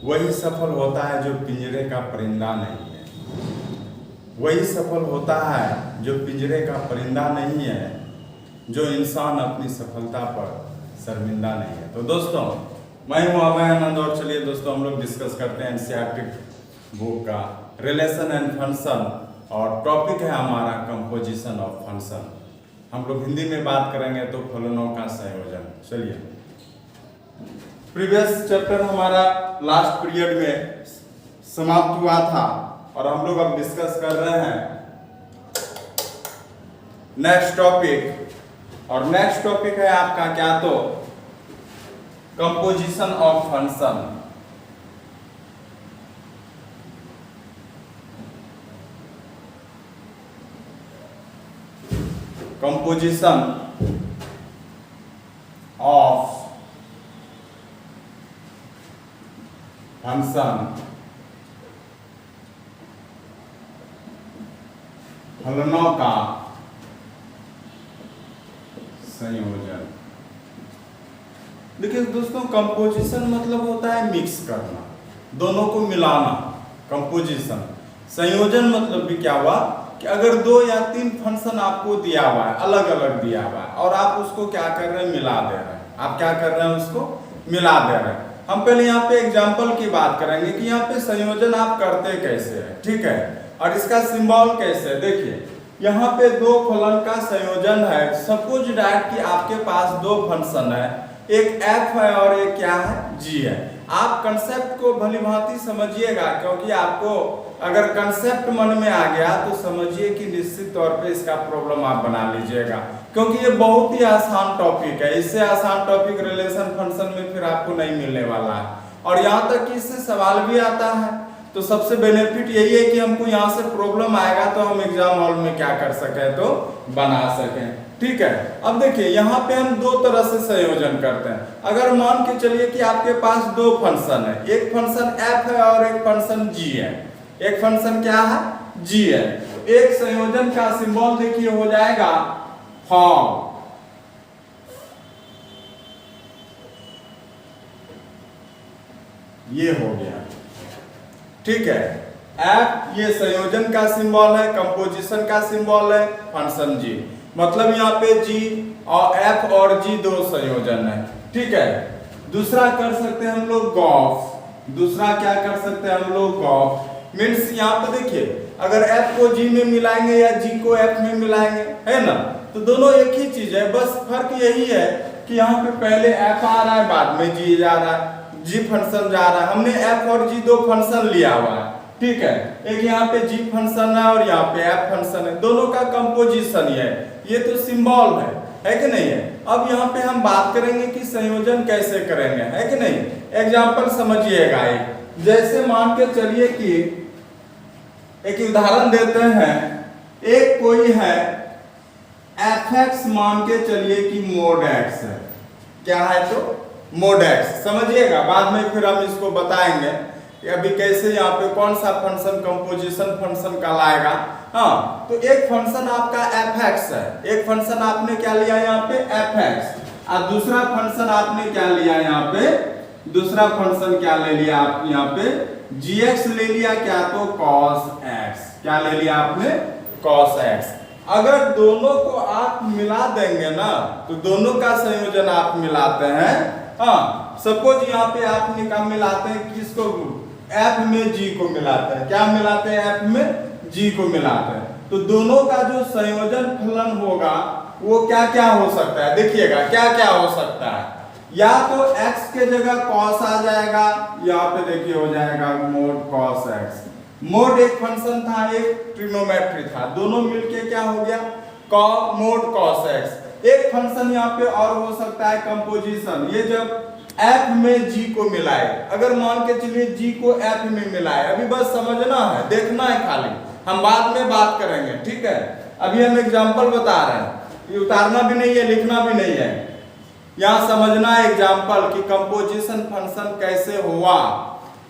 वही सफल होता है जो पिंजरे का परिंदा नहीं है। वही सफल होता है जो पिंजरे का परिंदा नहीं है, जो इंसान अपनी सफलता पर शर्मिंदा नहीं है। तो दोस्तों, मैं हूँ अभय आनंद और चलिए दोस्तों हम लोग डिस्कस करते हैं एनसीईआरटी बुक का रिलेशन एंड फंक्शन, और टॉपिक है हमारा कंपोजिशन ऑफ फंक्शन। हम लोग हिंदी में बात करेंगे तो फलनों का संयोजन। चलिए, प्रीवियस चैप्टर हमारा लास्ट पीरियड में समाप्त हुआ था और हम लोग अब डिस्कस कर रहे हैं नेक्स्ट टॉपिक, और नेक्स्ट टॉपिक है आपका क्या, तो composition of function. Composition of function, फलनों का संयोजन। देखिए दोस्तों, कंपोजिशन मतलब होता है मिक्स करना, दोनों को मिलाना। कंपोजिशन, संयोजन मतलब भी क्या हुआ कि अगर 2 या 3 फंक्शन आपको दिया हुआ है, अलग अलग दिया हुआ है, और आप उसको क्या कर रहे हैं, मिला दे रहे हैं। आप क्या कर रहे हैं, उसको मिला दे रहे हैं। हम पहले यहाँ पे एग्जाम्पल की बात करेंगे कि यहाँ पे संयोजन आप करते कैसे है, ठीक है, और इसका सिंबल कैसे है। देखिए यहाँ पे 2 फलन का संयोजन है। सपोज दैट कि आपके पास 2 फंक्शन है, एक f है और एक क्या है, g है। आप कंसेप्ट को भली भांति समझिएगा, क्योंकि आपको अगर कंसेप्ट मन में आ गया तो समझिए कि निश्चित तौर पे इसका प्रॉब्लम आप बना लीजिएगा, क्योंकि ये बहुत ही आसान टॉपिक है। इससे आसान टॉपिक रिलेशन फंक्शन में फिर आपको नहीं मिलने वाला है, और यहाँ तक कि इससे सवाल भी आता है। तो सबसे बेनिफिट यही है कि हमको यहाँ से प्रॉब्लम आएगा तो हम एग्जाम हॉल में क्या कर सकें, तो बना सकें, ठीक है। अब देखिए यहाँ पे हम 2 तरह से संयोजन करते हैं। अगर मान के चलिए कि आपके पास 2 फंक्शन है, एक फंक्शन f है और एक फंक्शन g है। एक फंक्शन क्या है, g है। एक संयोजन का सिंबल देखिए हो जाएगा फॉर्म। ये हो गया, ठीक है। f ये संयोजन का सिंबल है, कंपोजिशन का सिंबल है फंक्शन g, मतलब यहाँ पे g और f और g 2 संयोजन है, ठीक है। दूसरा कर सकते हैं हम लोग गॉफ। दूसरा क्या कर सकते हैं हम लोग, गॉफ मीन्स यहाँ पे देखिए अगर f को g में मिलाएंगे या g को f में मिलाएंगे, है ना, तो दोनों एक ही चीज है। बस फर्क यही है कि यहाँ पे पहले f आ रहा है, बाद में g जा रहा है, g फंक्शन जा रहा है। हमने f और g 2 फंक्शन लिया हुआ है, ठीक है। एक यहाँ पे g फंक्शन है और यहाँ पे f फंक्शन है, दोनों का कंपोजिशन ही है। ये तो सिंबल है कि नहीं है। अब यहाँ पे हम बात करेंगे कि संयोजन कैसे करेंगे, है कि नहीं। एग्जाम्पल समझिएगा, एक जैसे मान के चलिए कि एक उदाहरण देते हैं। एक कोई है fx, मान के चलिए कि मोड x है। क्या है, तो मोड x। समझिएगा, बाद में फिर हम इसको बताएंगे कि अभी कैसे यहाँ पे कौन सा फंक्शन कंपोजिशन फंक्शन कहलाएगा। हाँ, तो एक फंक्शन आपका fx है, एक फंक्शन आपने क्या लिया यहाँ पे fx, और दूसरा फंक्शन आपने क्या लिया यहाँ पे, दूसरा फंक्शन क्या ले लिया आप यहाँ पे, gx ले लिया क्या, तो cos x। क्या ले लिया आपने, cos x। अगर दोनों को आप मिला देंगे ना, तो दोनों का संयोजन आप मिलाते हैं। हाँ, सपोज यहाँ पे आप निकाल मिलाते हैं किसको, f में g को मिलाते हैं। क्या मिलाते हैं, f में g को मिलाते हैं। तो दोनों का जो संयोजन फलन होगा वो क्या क्या हो सकता है, देखिएगा क्या क्या हो सकता है। या तो x के जगह cos आ जाएगा, यहाँ पे देखिए हो जाएगा मोड cos x। मोड एक फंक्शन था, एक ट्रिग्नोमेट्री था, दोनों मिलके क्या हो गया, मोड cos x। एक फंक्शन यहाँ पे और हो सकता है कंपोजिशन, ये जब f में g को मिलाए। अगर मान के चलिए g को f में मिलाए, अभी बस समझना है, देखना है खाली, हम बाद में बात करेंगे, ठीक है। अभी हम एग्जाम्पल बता रहे हैं, ये उतारना भी नहीं है, लिखना भी नहीं है, यहाँ समझना है एग्जाम्पल कि कंपोजिशन फंक्शन कैसे हुआ।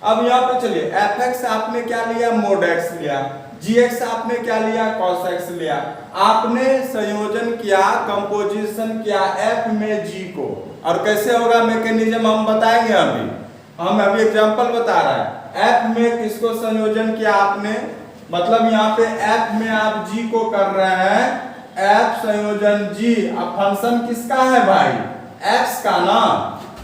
अब यहाँ पे चलिए fx आपने क्या लिया, मोड x लिया, gx आपने क्या लिया, cos x लिया। आपने संयोजन किया, कंपोजिशन किया f में g को, और कैसे होगा मैकेनिज्म हम बताएंगे अभी। हम अभी एग्जांपल बता रहे हैं। एफ में किसको संयोजन किया आपने, मतलब यहाँ पे एफ में आप जी को कर रहे हैं, एफ संयोजन जी। अब फंक्शन किसका है भाई, एक्स का ना,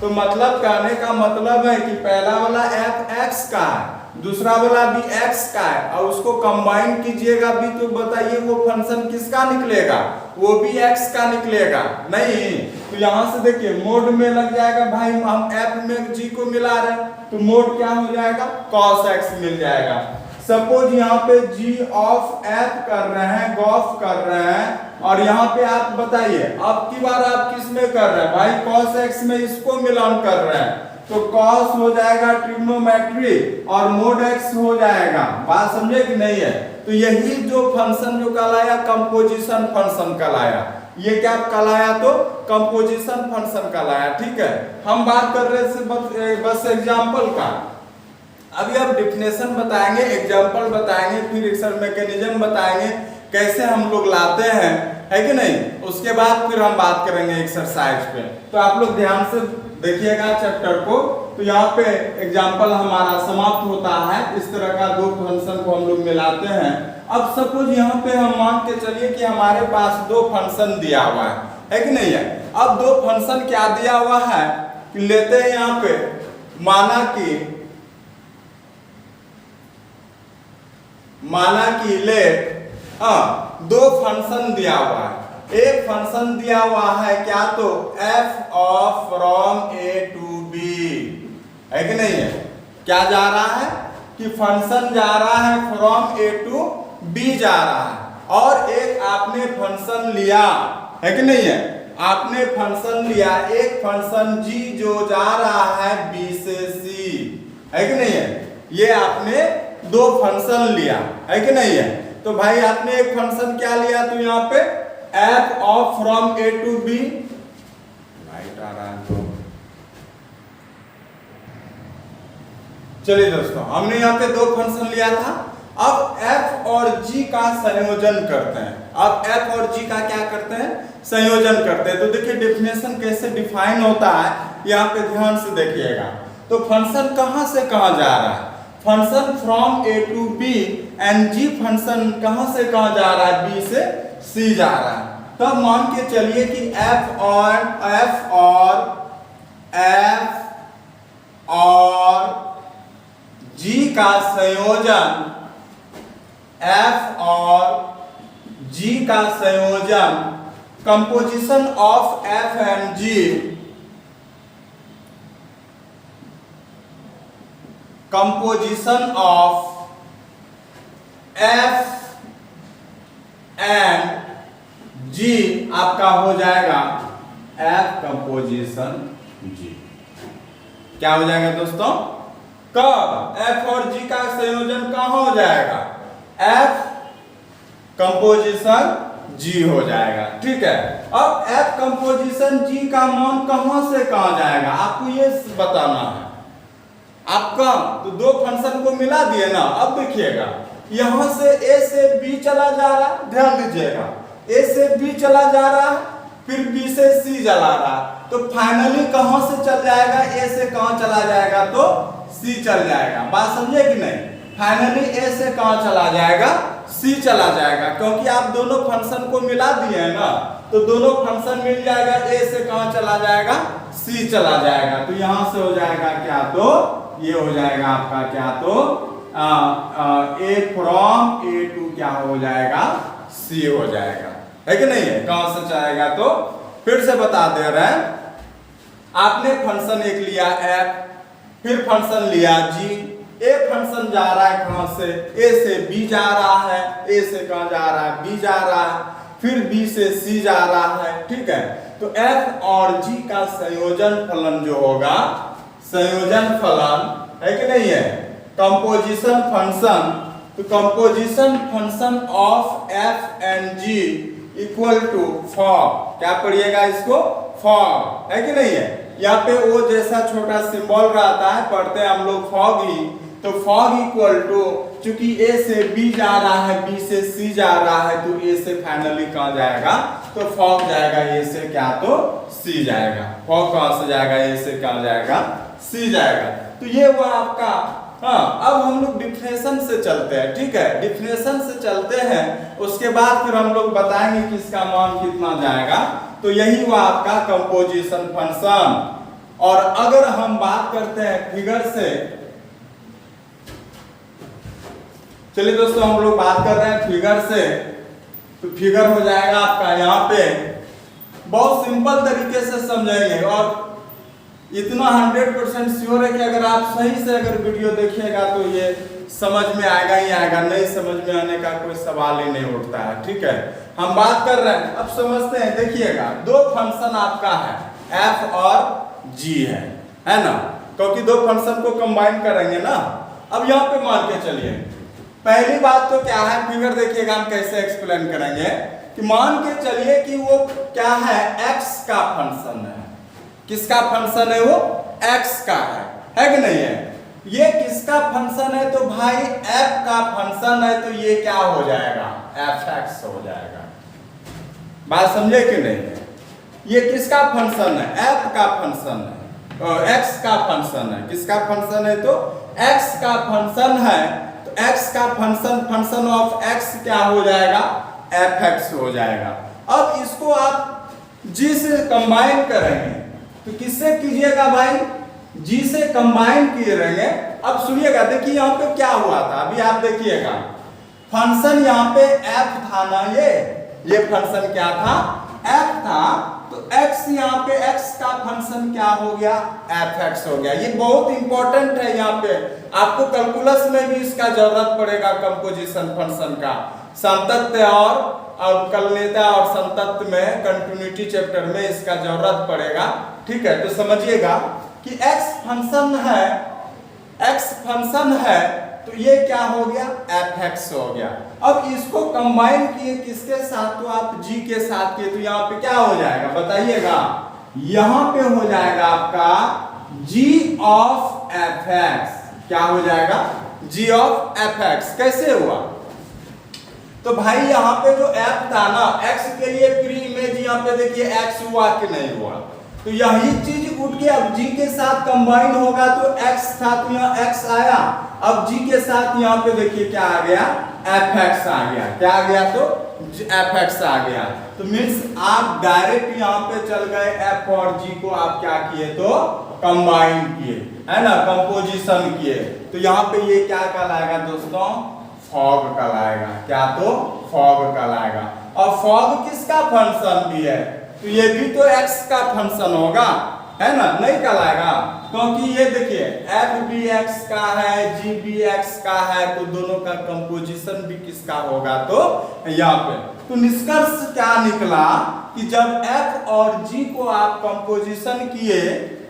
तो मतलब कहने का मतलब है कि पहला वाला एफ एक्स का है, दूसरा वाला भी एक्स का है, और उसको कंबाइन कीजिएगा भी तो बताइए वो फंक्शन किसका निकलेगा, वो भी एक्स का निकलेगा नहीं। तो यहाँ से देखिए मोड में लग जाएगा भाई, हम एफ में जी को मिला रहे हैं तो मोड क्या हो जाएगा, कॉस एक्स मिल जाएगा। सपोज यहाँ पे जी ऑफ एफ कर रहे हैं, गॉफ कर रहे हैं, और यहाँ पे आप बताइए अब की बार आप किस में कर रहे हैं भाई, कॉस एक्स में इसको मिलान कर रहे हैं, तो कॉस हो जाएगा ट्रिग्नोमेट्री और मोड एक्स हो जाएगा। बात समझे कि नहीं है। तो यही जो फंक्शन जो कहलाया कंपोजिशन फंक्शन कहलाया, ये क्या कहलाया, तो कंपोजिशन फंक्शन कहलाया। ठीक है, हम बात कर रहे थे बस एग्जाम्पल का। अभी अब डिफिनेशन बताएंगे, एग्जाम्पल बताएंगे, फिर एक्शन मैकेनिज्म बताएंगे कैसे हम लोग लाते हैं, है कि नहीं। उसके बाद फिर हम बात करेंगे एक्सरसाइज पे। तो आप लोग ध्यान से देखिएगा चैप्टर को। तो यहाँ पे एग्जाम्पल हमारा समाप्त होता है। इस तरह का दो फंक्शन को हम लोग मिलाते हैं। अब सपोज यहाँ पे हम मान के चलिए कि हमारे पास दो फंक्शन दिया हुआ है कि नहीं है। अब दो फंक्शन क्या दिया हुआ है कि लेते हैं यहाँ पे, माना कि ले दो फंक्शन दिया हुआ है। एक फंक्शन दिया हुआ है क्या, तो f of from A to B, है कि नहीं है। क्या जा रहा है कि फंक्शन जा रहा है फ्रॉम ए टू बी जा रहा है। और एक आपने फंक्शन लिया, है कि नहीं है, आपने फंक्शन लिया एक फंक्शन g जो जा रहा है b से c, है कि नहीं है। ये आपने दो फंक्शन लिया, है कि नहीं है। तो भाई आपने एक फंक्शन क्या लिया, तो यहाँ पे f of from A to B, right आ रहा है तो चलिए दोस्तों, हमने यहाँ पे दो फंक्शन लिया था। अब f और g का संयोजन करते हैं। अब f और g का क्या करते हैं, संयोजन करते हैं। तो देखिए डेफिनेशन कैसे डिफाइन होता है, यहाँ पे ध्यान से देखिएगा। तो फंक्शन कहाँ से कहाँ जा रहा है, function from A to B, and G function कहां से कहां जा रहा है, बी से सी जा रहा है। तब मान के चलिए कि f और g का संयोजन, f और g का संयोजन, composition of f and g, composition of f and g आपका हो जाएगा f कंपोजिशन g। क्या हो जाएगा दोस्तों, कब f और g का संयोजन कहां हो जाएगा, f कंपोजिशन g हो जाएगा। ठीक है, अब f कंपोजिशन g का मान कहां से कहां जाएगा आपको ये बताना है। आपका तो दो फंक्शन को मिला दिए ना। अब देखिएगा यहां से a से b चला जा रहा है, ध्यान दीजिएगा, a से b चला जा रहा है, फिर b से c चला रहा है, तो फाइनली कहां से चल जाएगा, a से कहां चला जाएगा, तो c चल जाएगा। बात समझे कि नहीं, फाइनली a से कहां चला जाएगा, c चला जाएगा, क्योंकि आप दोनों फंक्शन को मिला दिए हैं ना। तो दोनों फंक्शन मिल जाएगा, a से कहां चला जाएगा, c चला जाएगा। तो यहां से हो जाएगा क्या, तो ये हो जाएगा आपका क्या, तो a फ्रॉम a टू क्या हो जाएगा, c हो जाएगा, है कि नहीं है। कहां से जाएगा, तो फिर से बता दे रहे हैं। आपने फंक्शन एक लिया f, फिर फंक्शन लिया g। a फंक्शन जा रहा है कहां से, a से b जा रहा है, a से कहां जा रहा है, b जा रहा है, फिर b से c जा रहा है। ठीक है, तो f और g का संयोजन फलन जो होगा, संयोजन फलन, है कि नहीं है, कंपोजिशन फंक्शन, तो composition function of f and g equal to form, क्या पढ़िएगा इसको, फॉर्म, है कि नहीं है। यहाँ पे वो जैसा छोटा सिंबल रहता है, पढ़ते हैं हम लोग फॉग ही, तो फॉग इक्वल टू, चूंकि ए से बी जा रहा है, बी से सी जा रहा है, तो ए से फाइनली कहाँ जाएगा, तो फॉग जाएगा ए से क्या, तो सी जाएगा। फॉग कहाँ से जाएगा, ए से कहाँ जाएगा, सी जाएगा। तो ये हुआ आपका। हाँ, अब हम लोग डिफिनेशन से चलते हैं, ठीक है, डिफिनेशन से चलते हैं, उसके बाद फिर हम लोग बताएंगे कि इसका मान कितना जाएगा। तो यही हुआ आपका कंपोजिशन फंक्शन। और अगर हम बात करते हैं फिगर से, चलिए दोस्तों हम लोग बात कर रहे हैं फिगर से, तो फिगर हो जाएगा आपका यहाँ पे, बहुत सिंपल तरीके से समझेंगे और इतना 100% श्योर है कि अगर आप सही से अगर वीडियो देखिएगा तो ये समझ में आएगा ही आएगा, नहीं समझ में आने का कोई सवाल ही नहीं उठता है, ठीक है। हम बात कर रहे हैं, अब समझते हैं, देखिएगा दो फंक्शन आपका है, f और g है ना, क्योंकि दो फंक्शन को कंबाइन करेंगे ना। अब यहाँ पे मान के चलिए, पहली बात तो क्या है, फिगर देखिएगा हम कैसे एक्सप्लेन करेंगे कि मान के चलिए कि वो क्या है, x का फंक्शन है। किसका फंक्शन है, वो x का है कि नहीं है। ये किसका फंक्शन है, तो भाई f का फंक्शन है, तो ये क्या हो जाएगा, fx हो जाएगा। बात समझे कि नहीं। ये किसका फंक्शन है, f का फंक्शन है, x का फंक्शन है। किसका फंक्शन है, तो x का फंक्शन है, तो x का फंक्शन ऑफ x क्या हो जाएगा, fx हो जाएगा। अब इसको आप g से कंबाइन करेंगे, तो किससे कीजिएगा भाई, g से कंबाइन किए रहेंगे। अब सुनिएगा, देखिए यहाँ पे क्या हुआ था, अभी आप देखिएगा, फंक्शन यहाँ पे f था ना, ये फंक्शन क्या था, f था, तो x यहाँ पे x का फंक्शन क्या हो गया, fx हो गया। ये बहुत इंपॉर्टेंट है, यहाँ पे आपको कैलकुलस में भी इसका जरूरत पड़ेगा, कंपोजिशन फंक्शन का, संतत्व और अवकलनीयता और संतत्व में कंटिन्यूटी चैप्टर में इसका जरूरत पड़ेगा, ठीक है। तो समझिएगा कि x फंक्शन है, तो ये क्या हो गया, fx हो गया। अब इसको कंबाइन किए किसके साथ, तो आप g के साथ किए, तो यहाँ पे क्या हो जाएगा बताइएगा, यहाँ पे हो जाएगा आपका g ऑफ fx। क्या हो जाएगा, g ऑफ fx। कैसे हुआ, तो भाई यहाँ पे जो f था ना, x के लिए प्री इमेज यहाँ पे देखिए x हुआ कि नहीं हुआ, तो यही चीज उठ के अब g के साथ कंबाइन होगा, तो x था तो यहाँ x आया, अब g के साथ यहाँ पे देखिए क्या आ गया, fx आ गया। क्या आ गया, तो fx आ गया। तो मीन्स आप डायरेक्ट यहाँ पे चल गए, f और g को आप क्या किए, तो कंबाइन किए, है ना, कंपोजिशन किए। तो यहाँ पे ये क्या कहलाएगा दोस्तों, फॉग कहलाएगा। क्या, तो फॉग कहलाएगा। और फॉग किसका फंक्शन भी है, तो ये भी तो x का फंक्शन होगा, है ना, नहीं कहलाएगा, क्योंकि ये देखिए f भी x का है, g भी x का है, तो दोनों का कंपोजिशन भी किसका होगा, तो यहाँ पे। तो निष्कर्ष क्या निकला कि जब f और g को आप कंपोजिशन किए,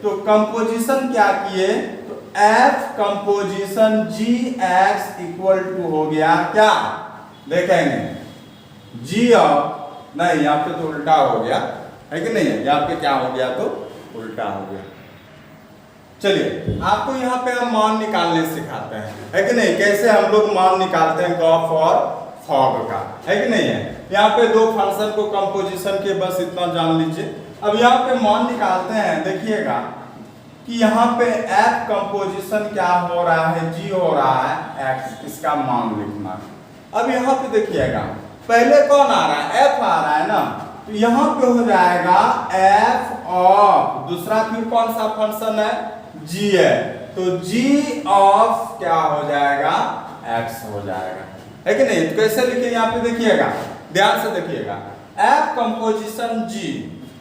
तो कंपोजिशन क्या किए, तो f composition gx equal to हो गया क्या, देखेंगे g और नहीं, यहाँ पे तो उल्टा हो गया, है कि नहीं है, यहाँ पे क्या हो गया, तो उल्टा हो गया। चलिए आपको यहाँ पे हम मान निकालने सिखाते हैं, है कि नहीं, कैसे हम लोग मान निकालते हैं गॉफ और फॉग का, है कि नहीं है। यहाँ पे दो फंक्शन को कंपोजिशन के, बस इतना जान लीजिए। अब यहाँ पे मान निकालते हैं, देखिएगा कि यहाँ पे f कंपोजिशन क्या हो रहा है, g हो रहा है x, इसका मान लिखना। अब यहाँ पे देखिएगा, पहले कौन आ रहा है, f आ रहा है ना, तो यहाँ पे हो जाएगा f ऑफ, दूसरा फिर कौन सा फंक्शन है, g है, तो g ऑफ क्या हो जाएगा, x हो जाएगा, है कि नहीं। तो कैसे लिखे, यहाँ पे देखिएगा, ध्यान से देखिएगा, f कंपोजिशन g,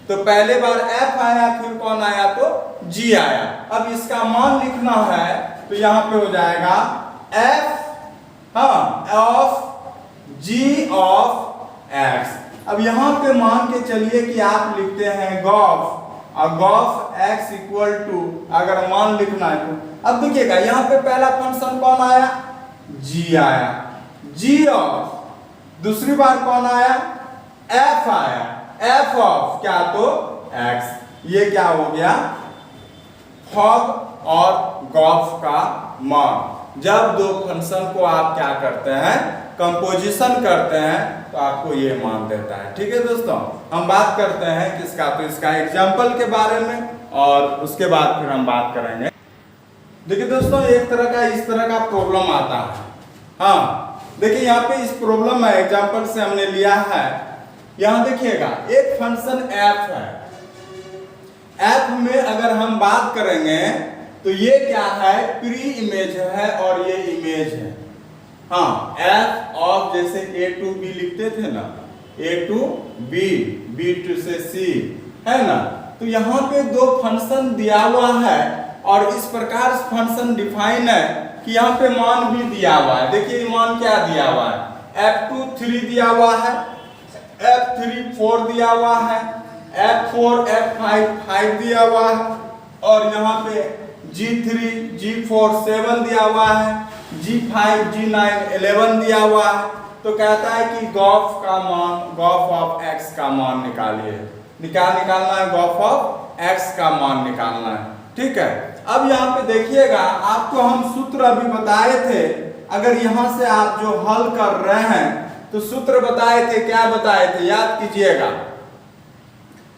तो पहले बार f आया, फिर कौन आया, तो g आया। अब इसका मान लिखना है, तो यहाँ पे हो जाएगा f, हाँ, ऑफ g ऑफ x। अब यहाँ पे मान के चलिए कि आप लिखते हैं गॉफ, और गॉफ x इक्वल टू, अगर मान लिखना है तो अब देखिएगा यहाँ पे पहला फंक्शन कौन आया, g आया, g ऑफ, दूसरी बार कौन आया, f आया, f ऑफ क्या, तो x। ये क्या हो गया, फॉग और गॉफ का मान। जब दो फंक्शन को आप क्या करते हैं, कंपोजिशन करते हैं, तो आपको ये मान देता है। ठीक है दोस्तों, हम बात करते हैं किसका, तो इसका एग्जाम्पल के बारे में, और उसके बाद फिर हम बात करेंगे। देखिए दोस्तों, एक तरह का इस तरह का प्रॉब्लम आता है। हाँ देखिए, यहाँ पे इस प्रॉब्लम में एग्जाम्पल से हमने लिया है, यहाँ देखिएगा एक फंक्शन f है। f में अगर हम बात करेंगे तो ये क्या है, प्री इमेज है और ये इमेज है। हाँ, f ऑफ जैसे a to b लिखते थे ना, a to b, b to से c, है ना। तो यहाँ पे दो फंक्शन दिया हुआ है और इस प्रकार फंक्शन डिफाइन है कि यहाँ पे मान भी दिया हुआ है। देखिए मान क्या दिया हुआ है, f2 3 दिया हुआ है, f3 4 दिया हुआ है, f4 f5 5 दिया हुआ है, और यहाँ पे g3 g4 7 दिया हुआ है, g5 g9 11 दिया हुआ है। तो कहता है कि गॉफ का मान, गॉफ ऑफ x का मान निकालिए। निकालना है, गॉफ ऑफ x का मान निकालना है। ठीक है, अब यहाँ पे देखिएगा, आपको हम सूत्र अभी बताए थे। अगर यहाँ से आप जो हल कर रहे हैं तो सूत्र बताए थे, क्या बताए थे, याद कीजिएगा।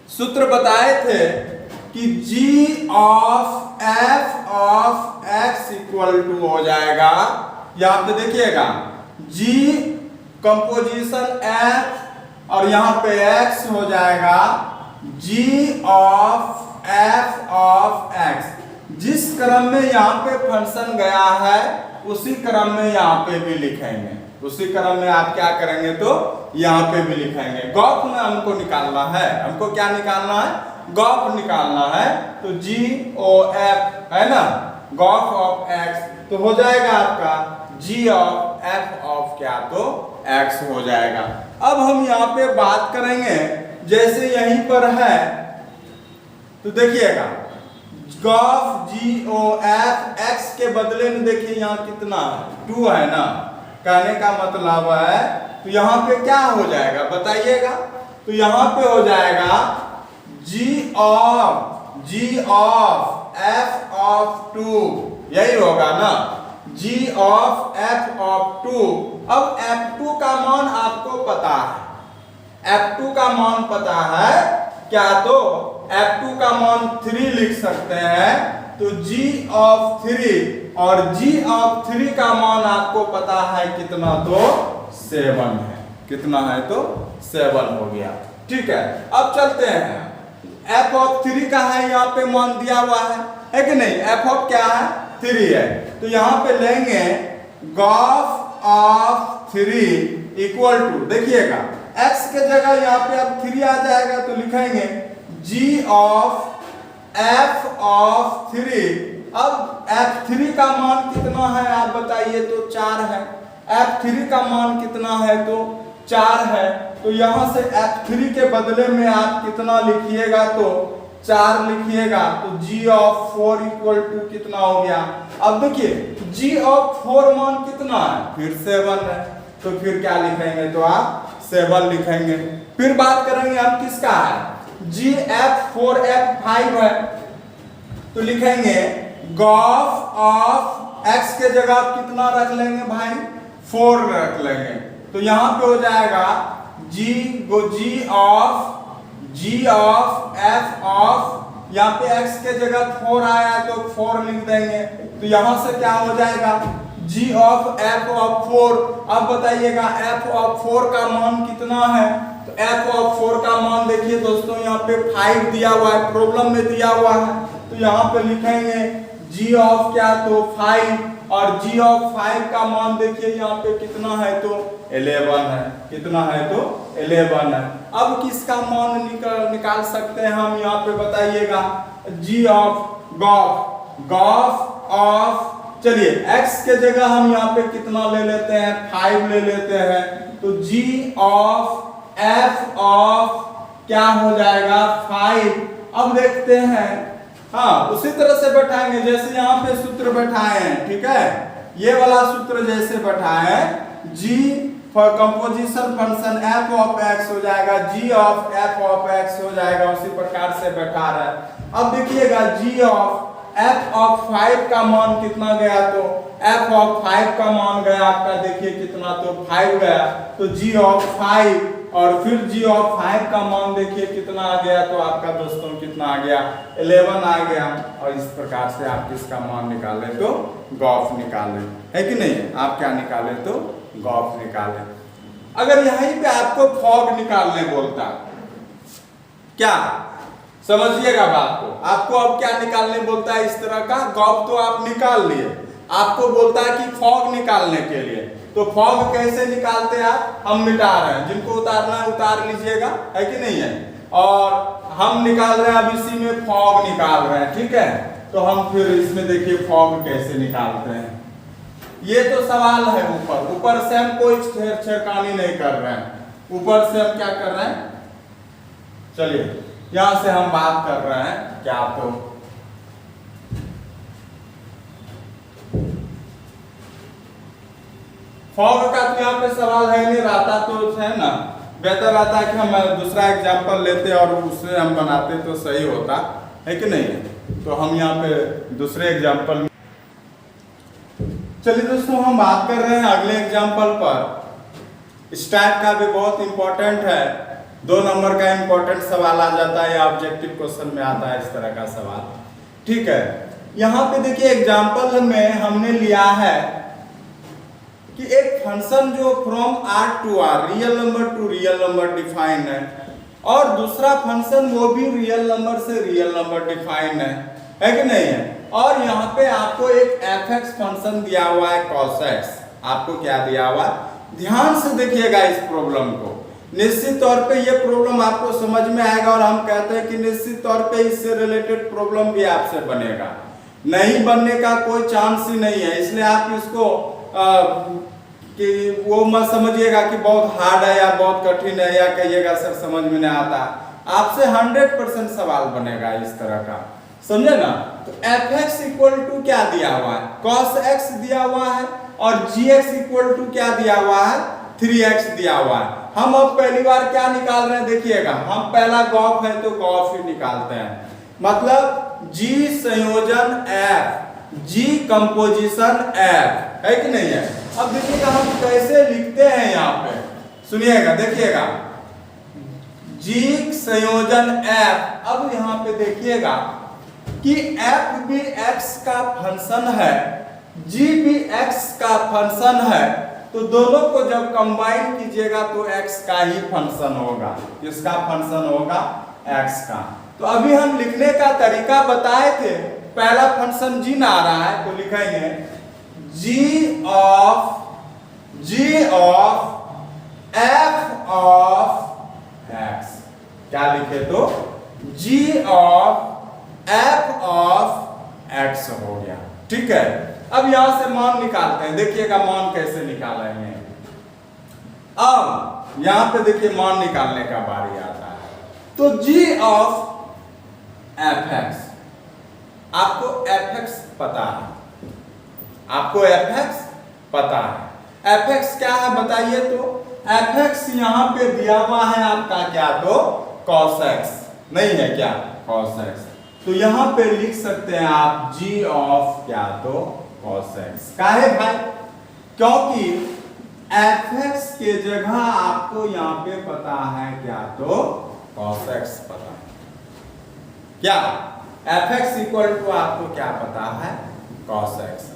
सूत्र बताए थे कि g of f of x equal to हो जाएगा, यहाँ पे देखिएगा g कंपोजिशन f और यहाँ पे x हो जाएगा g of f of x। जिस क्रम में यहाँ पे फंक्शन गया है उसी क्रम में यहाँ पे भी लिखेंगे, उसी क्रम में आप क्या करेंगे, तो यहाँ पे भी लिखेंगे। गॉफ में हमको निकालना है, हमको क्या निकालना है, गॉफ निकालना है। तो जी ओ एफ है ना, गॉफ ऑफ एक्स, तो हो जाएगा आपका जी ऑफ एफ ऑफ क्या, तो एक्स हो जाएगा। अब हम यहाँ पे बात करेंगे, जैसे यहीं पर है तो देखिएगा गॉफ जी ओ एफ एक्स के बदले में देखिए यहाँ कितना है, 2 है ना। कहने का मतलब है, तो यहाँ पे क्या हो जाएगा बताइएगा, तो यहाँ पे हो जाएगा g ऑफ f ऑफ 2, यही होगा ना, g ऑफ f ऑफ 2। अब f2 का मान आपको पता है, f2 का मान पता है क्या, तो f2 का मान 3 लिख सकते हैं। तो g ऑफ 3 और g ऑफ 3 का मान आपको पता है कितना, तो 7 है। कितना है, तो 7 हो गया। ठीक है, अब चलते हैं, f ऑफ 3 का है, यहाँ पे मान दिया हुआ है कि नहीं, f ऑफ क्या है, 3 है। तो यहाँ पे लेंगे गॉफ ऑफ 3 इक्वल टू, देखिएगा x के जगह यहाँ पे अब 3 आ जाएगा, तो लिखेंगे g ऑफ f ऑफ 3। अब f3 का मान कितना है आप बताइए, तो 4 है। f3 का मान कितना है, तो 4 है। तो यहाँ से f3 के बदले में आप कितना लिखिएगा, तो 4 लिखिएगा। तो g ऑफ 4 इक्वल टू कितना हो गया। अब देखिए g ऑफ 4 मान कितना है, फिर 7 है, तो फिर क्या लिखेंगे, तो आप 7 लिखेंगे। फिर बात करेंगे हम किसका है, g f4 f5 है, तो लिखेंगे गॉफ ऑफ x के जगह आप कितना रख लेंगे भाई, 4 रख लेंगे। तो यहाँ पे हो जाएगा g ऑफ f ऑफ, यहाँ पे x के जगह 4 आया तो 4 लिख देंगे। तो यहाँ से क्या हो जाएगा, g ऑफ f ऑफ 4। अब बताइएगा f ऑफ 4 का मान कितना है, तो f ऑफ 4 का मान देखिए दोस्तों, यहाँ पे 5 दिया हुआ है, प्रॉब्लम में दिया हुआ है। तो यहाँ पे लिखेंगे g ऑफ क्या, तो 5, और g ऑफ 5 का मान देखिए यहाँ पे कितना है, तो 11 है। कितना है, तो 11 है। अब किसका मान निकाल सकते हैं हम, यहाँ पे बताइएगा g ऑफ गॉफ ऑफ, चलिए x के जगह हम यहाँ पे कितना ले लेते हैं, 5 ले लेते हैं। तो g ऑफ f ऑफ क्या हो जाएगा, 5। अब देखते हैं, हाँ उसी तरह से बैठाएंगे जैसे यहाँ पे सूत्र बैठाए हैं। ठीक है, ये वाला सूत्र जैसे बैठाए हैं, g for composition function f of x हो जाएगा, g of f of x हो जाएगा, उसी प्रकार से बैठा रहा है। अब देखिएगा g ऑफ f ऑफ 5 का मान कितना गया, तो f ऑफ 5 का मान गया आपका, देखिए कितना, तो 5 गया, तो g ऑफ 5 और फिर g ऑफ 5 का मान देखिए कितना आ गया, तो आपका दोस्तों कितना आ गया, 11 आ गया। और इस प्रकार से आप किसका मान निकाले, तो गॉफ निकाले, है कि नहीं, आप क्या निकाले, तो गॉफ निकाले। अगर यहीं पे आपको फॉग निकालने बोलता, क्या समझिएगा बात को, आपको अब क्या निकालने बोलता है, इस तरह का गॉफ तो आप निकाल लिए, आपको बोलता है कि फॉग निकालने के लिए, तो फॉग कैसे निकालते हैं आप, हम मिटा रहे हैं, जिनको उतारना है उतार लीजिएगा, है कि नहीं है, और हम निकाल रहे हैं अब इसी में फॉग निकाल रहे हैं, ठीक है। तो हम फिर इसमें देखिए फॉग कैसे निकालते हैं, ये तो सवाल है ऊपर से हम कोई छेड़खानी नहीं कर रहे हैं, ऊपर से हम क्या कर रहे हैं, चलिए यहां से हम बात कर रहे हैं क्या, तो फॉग का तो यहाँ पे सवाल है नहीं, रहता तो है ना, बेहतर रहता है कि हम दूसरा एग्जांपल लेते और उससे हम बनाते तो सही होता, है कि नहीं। तो हम यहाँ पे दूसरे एग्जांपल में, चलिए दोस्तों हम बात कर रहे हैं अगले एग्जांपल पर। इस टाइप का भी बहुत इंपॉर्टेंट है, 2 नंबर का इंपॉर्टेंट सवाल आ जाता है या ऑब्जेक्टिव क्वेश्चन में आता है इस तरह का सवाल, ठीक है। यहाँ पे देखिए एग्जांपल में हमने लिया है कि एक फंक्शन जो from R to R, real number to real number define है, और दूसरा फंक्शन वो भी रियल नंबर से रियल नंबर डिफाइन है कि नहीं है। और यहाँ पे आपको एक fx फंक्शन दिया हुआ है cos x, आपको क्या दिया हुआ, ध्यान से देखिएगा इस प्रॉब्लम को, निश्चित तौर पे ये प्रॉब्लम आपको समझ में आएगा, और हम कहते हैं कि निश्चित तौर पे इससे रिलेटेड प्रॉब्लम भी आपसे बनेगा, नहीं बनने का कोई चांस ही नहीं है, इसलिए आप इसको कि वो मत समझिएगा कि बहुत हार्ड है या बहुत कठिन है, या कहिएगा सर समझ में नहीं आता, आपसे 100% सवाल बनेगा इस तरह का, समझे ना। तो fx इक्वल टू क्या दिया हुआ है, cos x दिया हुआ है, और gx इक्वल टू क्या दिया हुआ है, 3x दिया हुआ है। हम अब पहली बार क्या निकाल रहे हैं, देखिएगा हम पहला गॉफ है तो गॉफ ही निकालते हैं, मतलब g संयोजन f, g कंपोजिशन f, है कि नहीं है। अब देखिएगा हम कैसे लिखते हैं, यहाँ पे सुनिएगा, देखिएगा g संयोजन f। अब यहाँ पे देखिएगा कि f भी x का फंक्शन है, g भी x का फंक्शन है, तो दोनों को जब कंबाइन कीजिएगा तो x का ही फंक्शन होगा, किसका फंक्शन होगा, x का। तो अभी हम लिखने का तरीका बताए थे, पहला फंक्शन g ना आ रहा है तो लिखेंगे g of f of x, क्या लिखे, तो g of f of x हो गया, ठीक है। अब यहां से मान निकालते हैं, देखिएगा मान कैसे निकालेंगे। अब यहां पे देखिए मान निकालने का बारी आता है, तो g ऑफ fx, आपको fx पता है, आपको fx पता है, fx क्या है बताइए, तो fx यहां पे दिया हुआ है आपका क्या, तो cos x, नहीं है क्या, cos x, तो यहां पे लिख सकते हैं आप g ऑफ क्या, तो cos x, काहे भाई, क्योंकि fx के जगह आपको यहां पे पता है क्या, तो cos x पता है, क्या fx इक्वल टू आपको क्या पता है, cos x।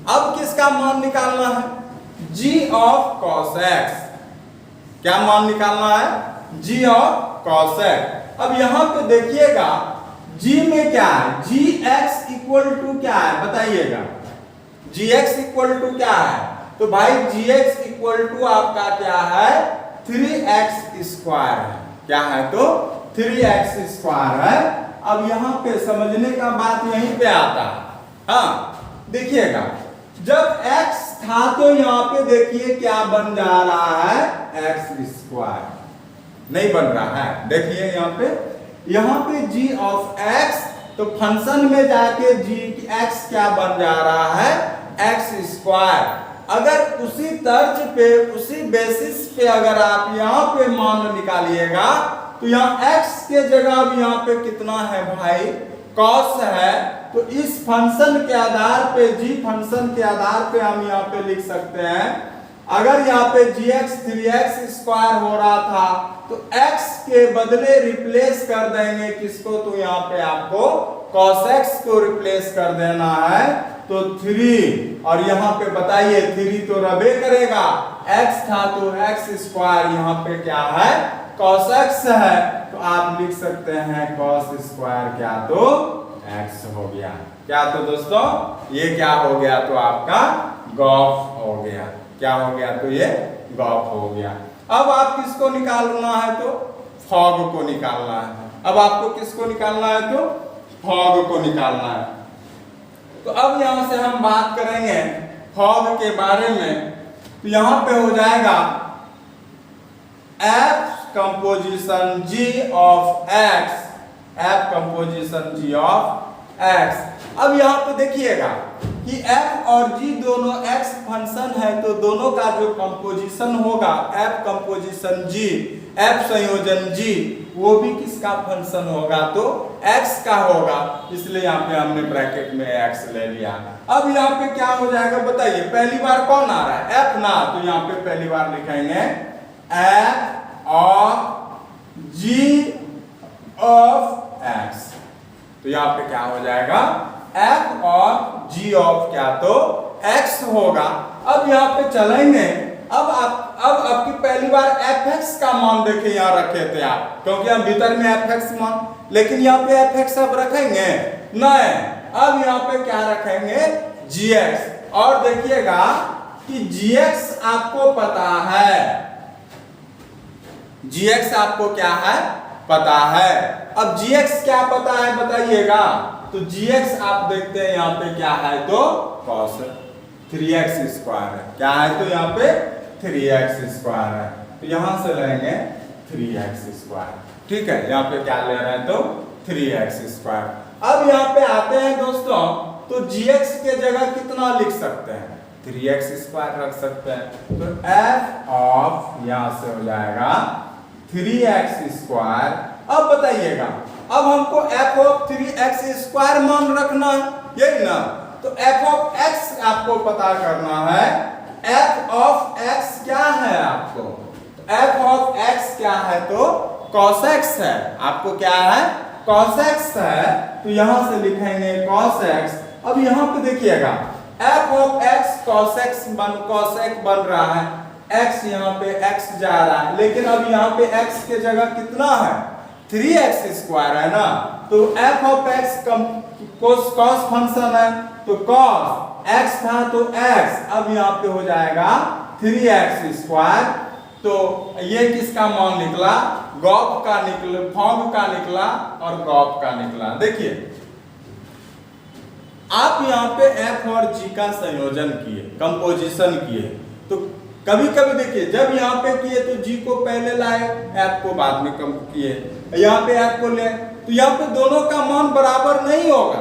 अब किसका मान निकालना है, g ऑफ cos x, क्या मान निकालना है, g ऑफ cos x। अब यहां पे देखिएगा g में क्या है, gx इक्वल टू क्या है बताइएगा, gx इक्वल टू क्या है, तो भाई gx इक्वल टू आपका क्या है, 3x स्क्वायर है, क्या है, तो 3x स्क्वायर है। अब यहाँ पे समझने का बात यहीं पे आता है, हाँ देखिएगा जब x था तो यहाँ पे देखिए क्या बन जा रहा है, x स्क्वायर, नहीं बन रहा है, देखिए यहाँ पे g ऑफ x, तो फंक्शन में जाके g x क्या बन जा रहा है, x स्क्वायर। अगर उसी तर्ज पे, उसी बेसिस पे अगर आप यहाँ पे मान निकालिएगा, तो यहाँ x के जगह भी यहाँ पे कितना है भाई, cos है, तो इस फंक्शन के आधार पे जी फंक्शन के आधार पे हम यहाँ पे लिख सकते हैं, अगर यहाँ पे gx 3x स्क्वायर हो रहा था तो x के बदले रिप्लेस कर देंगे किसको, तो यहाँ पे आपको cos x को रिप्लेस कर देना है, तो 3 और यहाँ पे बताइए 3 तो रबे करेगा, x था तो x स्क्वायर यहाँ पे क्या है cos x है, तो आप लिख सकते हैं cos स्क्वायर क्या तो x हो गया। क्या तो दोस्तों ये क्या हो गया, तो आपका गॉफ हो गया। क्या हो गया, तो ये गॉफ हो गया। अब आप किसको निकालना है, तो फॉग को निकालना है। अब आपको किसको निकालना है, तो फॉग को निकालना है। तो अब यहां से हम बात करेंगे फॉग के बारे में, तो यहां पे हो जाएगा f composition g of x, f composition g of x। अब यहाँ पे देखिएगा कि f और g दोनों x फंक्शन है, तो दोनों का जो कंपोजिशन होगा f कंपोजिशन g, f संयोजन g, वो भी किसका फंक्शन होगा, तो x का होगा, इसलिए यहाँ पे हमने ब्रैकेट में x ले लिया। अब यहाँ पे क्या हो जाएगा बताइए, पहली बार कौन आ रहा है f ना, तो यहाँ पे पहली बार लिखेंगे f of g of x, तो यहाँ पे क्या हो जाएगा f ऑफ g ऑफ क्या तो x होगा। अब यहाँ पे चलेंगे, अब आपकी पहली बार fx का मान देखिए यहाँ रखे थे आप, क्योंकि हम भीतर में fx मान, लेकिन यहाँ पे fx अब रखेंगे नहीं, अब यहाँ पे क्या रखेंगे gx। और देखिएगा कि gx आपको पता है, gx आपको क्या है पता है। अब gx क्या पता है बताइएगा, तो gx आप देखते हैं यहाँ पे क्या है, तो cos 3x स्क्वायर है, क्या है तो यहाँ पे 3x स्क्वायर है, तो यहां से लेंगे 3x स्क्वायर, ठीक है, यहाँ पे क्या ले रहे हैं तो 3x स्क्वायर। अब यहाँ पे आते हैं दोस्तों, तो gx के जगह कितना लिख सकते हैं, 3x स्क्वायर रख सकते हैं, तो f ऑफ यहां से हो जाएगा 3x स्क्वायर। अब बताइएगा, अब हमको f ऑफ 3x स्क्वायर मान रखना है, यही ना, तो f ऑफ x आपको पता करना है, f ऑफ x क्या है आपको, तो f ऑफ x क्या है तो cos x है, आपको क्या है cos x है, तो यहां से लिखेंगे cos x। अब यहां पे देखिएगा f of x cos x बन रहा है, x यहाँ पे x जा रहा है, लेकिन अब यहाँ पे x के जगह कितना है 3x स्क्वायर है ना, तो f of x cos function है, तो cos x था तो x, अब यहाँ पे हो जाएगा 3x स्क्वायर, तो ये किसका मान निकला, गॉफ का निकला, फॉग का निकला और गॉफ का निकला। देखिए आप यहाँ पे f और g का संयोजन किए, कंपोजिशन किए, तो कभी कभी देखिए जब यहाँ पे किए तो g को पहले लाए, f को बाद में कम किए, यहाँ पे f को ले, तो यहाँ पे दोनों का मान बराबर नहीं होगा,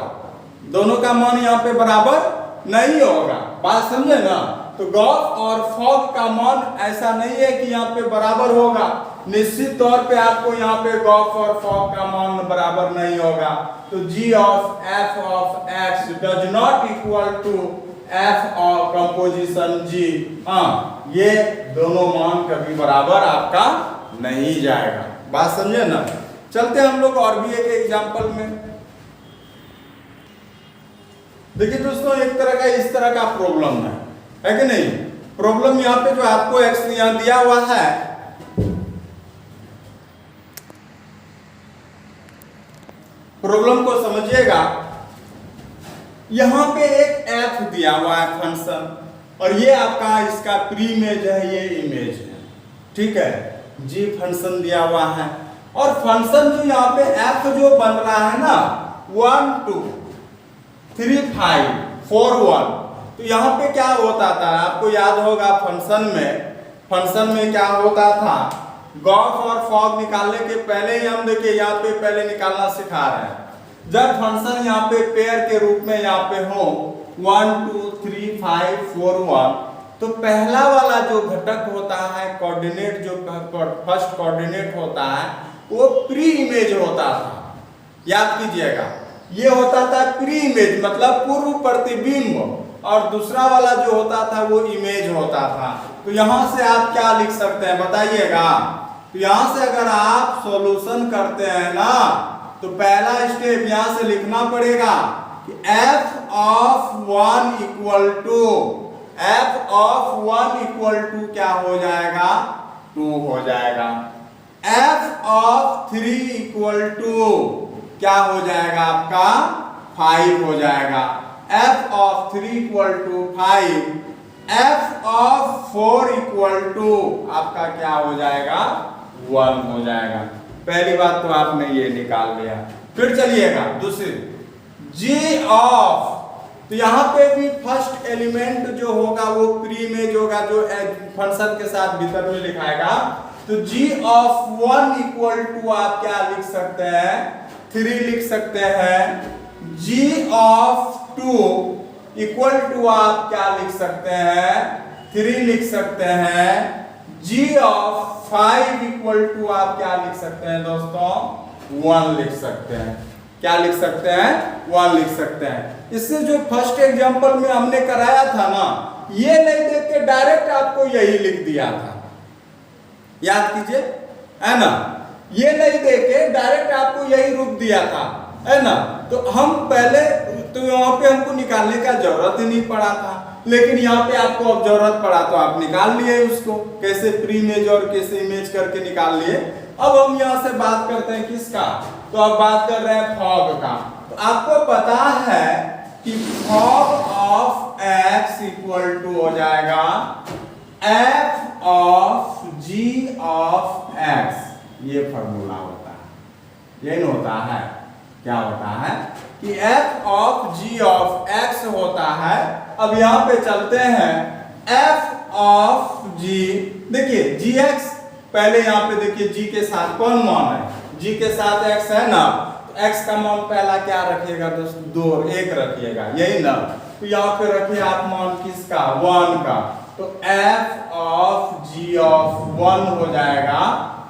दोनों का मान यहाँ पे बराबर नहीं होगा, बात समझे ना। तो गॉफ और फॉग का मान ऐसा नहीं है कि यहाँ पे बराबर होगा, निश्चित तौर पे आपको यहाँ पे गॉफ और फॉग का मान बराबर नहीं होगा, तो g of f of x does not equal to f of composition g, हाँ ये दोनों मान कभी बराबर आपका नहीं जाएगा, बात समझे ना। चलते हम लोग और भी एक एग्जांपल में। देखिए दोस्तों एक तरह का इस तरह का प्रॉब्लम है कि नहीं, प्रॉब्लम यहाँ पे जो आपको x यहाँ दिया हुआ है, प्रॉब्लम को समझिएगा, यहां पे एक f दिया हुआ है फंक्शन, और ये आपका इसका प्री इमेज है, ये इमेज है, ठीक है, g फंक्शन दिया हुआ है, और फंक्शन जो यहाँ पे f जो बन रहा है ना 1 2 3 5 4 1, तो यहाँ पे क्या होता था आपको याद होगा, फंक्शन में क्या होता था, गॉफ और फॉग निकालने के पहले ही हम देखिए यहाँ पे पहले निकालना सिखा रहे हैं, जब फंक्शन यहाँ पे पेयर के रूप में यहाँ पे हो 1 2 3 5 4 1, तो पहला वाला जो घटक होता है कोऑर्डिनेट, जो फर्स्ट कोऑर्डिनेट होता है वो प्री इमेज होता था, याद कीजिएगा, ये होता था प्री इमेज मतलब पूर्व प्रतिबिंब, और दूसरा वाला जो होता था वो इमेज होता था। तो यहां से आप क्या लिख सकते हैं बताइएगा। तो यहां से अगर आप सॉल्यूशन करते हैं ना, तो पहला स्टेप यहां से लिखना पड़ेगा कि f ऑफ 1 इक्वल टू क्या हो जाएगा, 2 हो जाएगा। f ऑफ 3 इक्वल टू क्या हो जाएगा आपका, 5 हो जाएगा। f of 3 equal to 5, f of 4 equal to आपका क्या हो जाएगा, 1 हो जाएगा। पहली बात तो आपने ये निकाल लिया। फिर चलिएगा दूसरी, g ऑफ, तो यहां पे भी फर्स्ट एलिमेंट जो होगा वो प्री इमेज होगा, जो फंक्शन के साथ भीतर में लिखाएगा। तो g ऑफ 1 इक्वल टू आप क्या लिख सकते हैं, 3 लिख सकते हैं। g ऑफ 2 इक्वल टू आप क्या लिख सकते हैं, 3 लिख सकते हैं। g ऑफ 5 इक्वल टू आप क्या लिख सकते हैं दोस्तों, 1 लिख सकते हैं। क्या लिख सकते हैं, 1 लिख सकते हैं। इससे जो फर्स्ट एग्जांपल में हमने कराया था ना, ये नहीं देख के डायरेक्ट आपको यही लिख दिया था, याद कीजिए, है ना। ये नहीं दे के डायरेक्ट आपको यही रूप दिया था, है ना। तो हम पहले तो यहाँ पे हमको निकालने का जरूरत ही नहीं पड़ा था, लेकिन यहाँ पे आपको अब जरूरत पड़ा तो आप निकाल लिए उसको, कैसे प्री इमेज और कैसे इमेज करके निकाल लिए। अब हम यहाँ से बात करते हैं किसका, तो अब बात कर रहे हैं फॉग का। तो आपको पता है कि fog of x equal to हो जाएगा f of g of x, ये फॉर्मूला होता है। ये होता है, क्या होता है कि f of g of x होता है। अब यहाँ पे चलते हैं, f ऑफ g, देखिए gx, पहले यहाँ पे देखिए g के साथ कौन मान है, g के साथ x है ना, तो x का मान पहला क्या रखिएगा दोस्तों, 2 1 रखिएगा, यही ना। तो यहाँ पे रखिए आप मान किसका, 1 का, तो f ऑफ g ऑफ 1 हो जाएगा।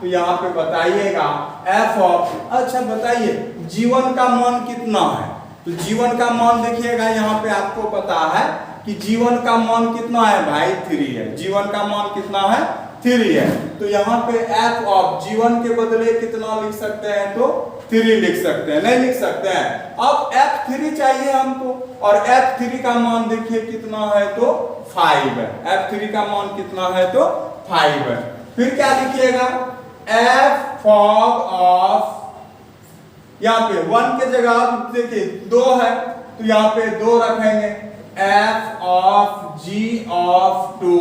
तो यहाँ पे बताइएगा f ऑफ, अच्छा बताइए g1 का मान कितना है, तो g1 का मान देखिएगा, यहाँ पे आपको पता है कि g1 का मान कितना है भाई, 3 है। g1 का मान कितना है, 3 है। तो यहाँ पे f ऑफ g1 के बदले कितना लिख सकते हैं, तो 3 लिख सकते हैं, नहीं लिख सकते हैं। अब f3 चाहिए हमको, और f3 का मान देखिए कितना है, तो 5 है। f3 का मान कितना है, तो 5 है। फिर क्या लिखिएगा, f फॉग ऑफ, यहाँ पे 1 के जगह आप देखिए 2 है, तो यहाँ पे 2 रखेंगे। f ऑफ g ऑफ 2,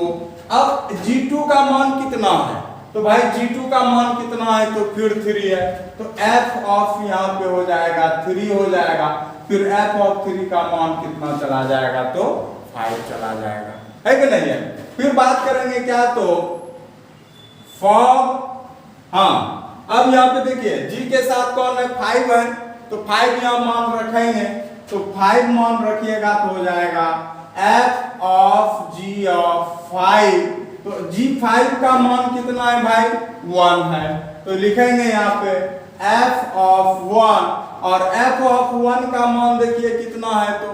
अब g2 का मान कितना है, तो भाई g2 का मान कितना है, तो फिर 3 है। तो f ऑफ यहाँ पे हो जाएगा 3 हो जाएगा। फिर f ऑफ 3 का मान कितना चला जाएगा, तो 5 चला जाएगा, है कि नहीं है। फिर बात करेंगे क्या, तो फॉग, हाँ अब यहाँ पे देखिए g के साथ कौन है, 5 है, तो 5 यहाँ मान रखेंगे। तो 5 मान रखिएगा तो हो जाएगा f ऑफ g ऑफ 5। तो g5 का मान कितना है भाई, 1 है। तो लिखेंगे यहाँ पे f ऑफ 1, और f ऑफ 1 का मान देखिए कितना है, तो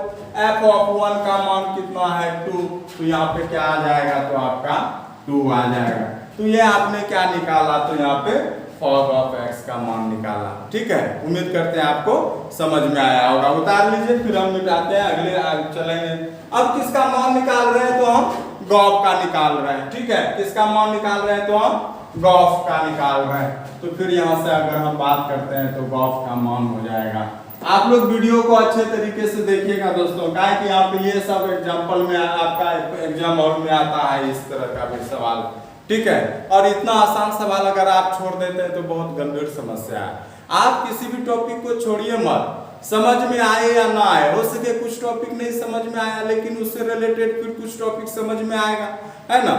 f ऑफ 1 का मान कितना है, 2। तो यहाँ पे क्या आ जाएगा, तो आपका 2 आ जाएगा। तो ये आपने क्या निकाला, तो यहाँ पे फॉग ऑफ x का मान निकाला। ठीक है, उम्मीद करते हैं आपको समझ में आया होगा। उतार लीजिए, फिर हम मिटाते हैं, अगले चलेंगे। अब किसका मान निकाल रहे हैं, तो हम गॉफ का निकाल रहे हैं। ठीक है, किसका मान निकाल रहे हैं, तो हम गॉफ का निकाल रहे हैं। तो फिर यहाँ से अगर हम बात करते हैं, तो गॉफ का मान हो जाएगा। आप लोग वीडियो को अच्छे तरीके से देखिएगा दोस्तों, क्या कि यहाँ पे ये सब एग्जाम्पल में आपका एग्जाम हॉल में आता है इस तरह का भी सवाल। ठीक है, और इतना आसान सवाल अगर आप छोड़ देते हैं तो बहुत गंभीर समस्या है। आप किसी भी टॉपिक को छोड़िए मत, समझ में आए या ना आए, हो सके कुछ टॉपिक नहीं समझ में आया, लेकिन उससे रिलेटेड फिर कुछ टॉपिक समझ में आएगा, है ना।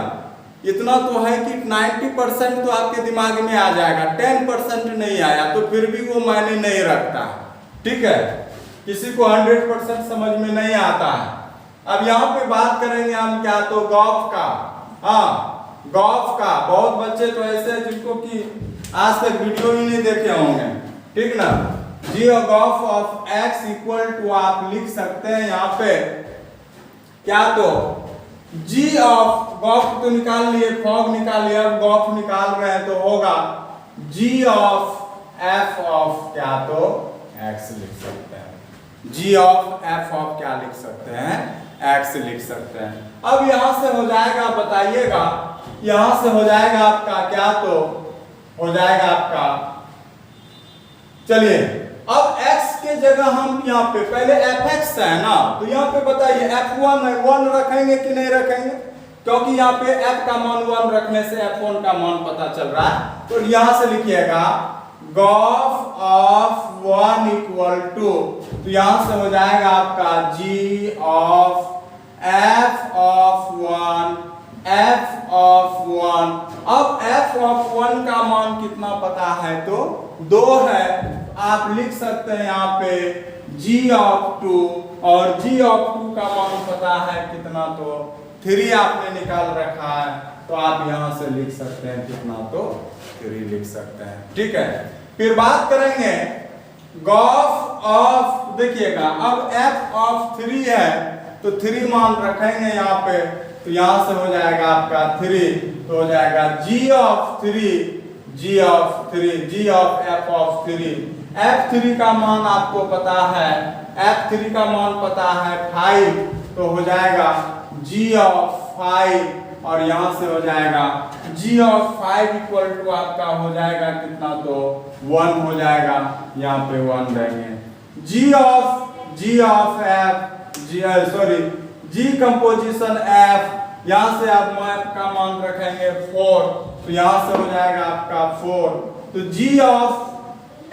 इतना तो है कि 90% तो आपके दिमाग में आ जाएगा, 10% नहीं आया तो फिर भी वो मायने नहीं रखता। ठीक है, किसी को 100% समझ में नहीं आता है। अब यहाँ पे बात करेंगे हम क्या, तो गॉफ का। हाँ, गॉफ का बहुत बच्चे तो ऐसे हैं जिनको कि आज तक वीडियो ही नहीं देखे होंगे, ठीक ना। जी ऑफ x इक्वल टू आप लिख सकते हैं यहाँ पे क्या, तो g ऑफ गॉफ तो निकाल लिए, फॉग निकाल लिया, अब गॉफ निकाल रहे हैं तो होगा g ऑफ f ऑफ क्या, तो x लिख सकते हैं। g ऑफ f ऑफ क्या लिख सकते हैं, x लिख सकते हैं। अब यहां से हो जाएगा, बताइएगा, यहां से हो जाएगा आपका क्या, तो हो जाएगा आपका, चलिए अब x के जगह हम यहाँ पे पहले fx है ना, तो यहाँ पे बताइए f1 है, 1 रखेंगे कि नहीं रखेंगे, क्योंकि यहाँ पे f का मान 1 रखने से f1 का मान पता चल रहा है। तो यहां से लिखिएगा गॉफ ऑफ 1 इक्वल टू, तो यहां से हो जाएगा आपका g of f of 1 f of 1। अब f ऑफ 1 का मान कितना पता है, तो 2 है, आप लिख सकते हैं यहाँ पे g ऑफ 2, और g ऑफ 2 का मान पता है कितना, तो 3 आपने निकाल रखा है, तो आप यहाँ से लिख सकते हैं कितना, तो 3 लिख सकते हैं। ठीक है, फिर बात करेंगे गॉफ ऑफ, देखिएगा अब f ऑफ 3 है तो 3 मान रखेंगे यहाँ पे, तो यहाँ से हो जाएगा आपका 3, तो हो जाएगा g of 3, g of 3, g of f of 3। f3 का मान आपको पता है, f3 का मान पता है 5, तो हो जाएगा g ऑफ 5, और यहां से हो जाएगा g ऑफ 5 इक्वल टू आपका हो जाएगा कितना, तो 1 हो जाएगा, यहाँ पे 1 देंगे। g of f, g composition f, यहां से आप मैप का मान रखेंगे 4, तो यहां से हो जाएगा आपका 4, तो g ऑफ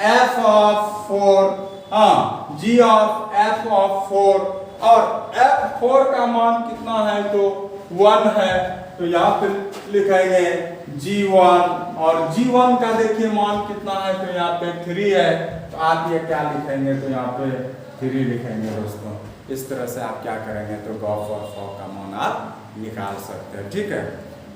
f ऑफ 4, हाँ g ऑफ f ऑफ 4, और f4 का मान कितना है, तो 1 है, तो यहाँ पे लिखेंगे g1, और g1 का देखिए मान कितना है, तो यहाँ पे 3 है, तो आप ये क्या लिखेंगे, तो यहाँ पे 3 लिखेंगे दोस्तों। इस तरह से आप क्या करेंगे, तो गॉफ और फॉग का मान आप निकाल सकते हैं। ठीक है,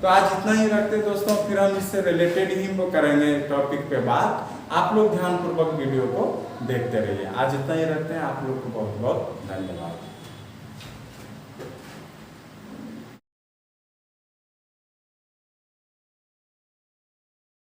तो आज इतना ही रखते हैं दोस्तों, फिर हम इससे रिलेटेड ही वो करेंगे टॉपिक पे बात। आप लोग ध्यानपूर्वक वीडियो को देखते रहिए। आज इतना ही रखते हैं, आप लोग को बहुत बहुत धन्यवाद।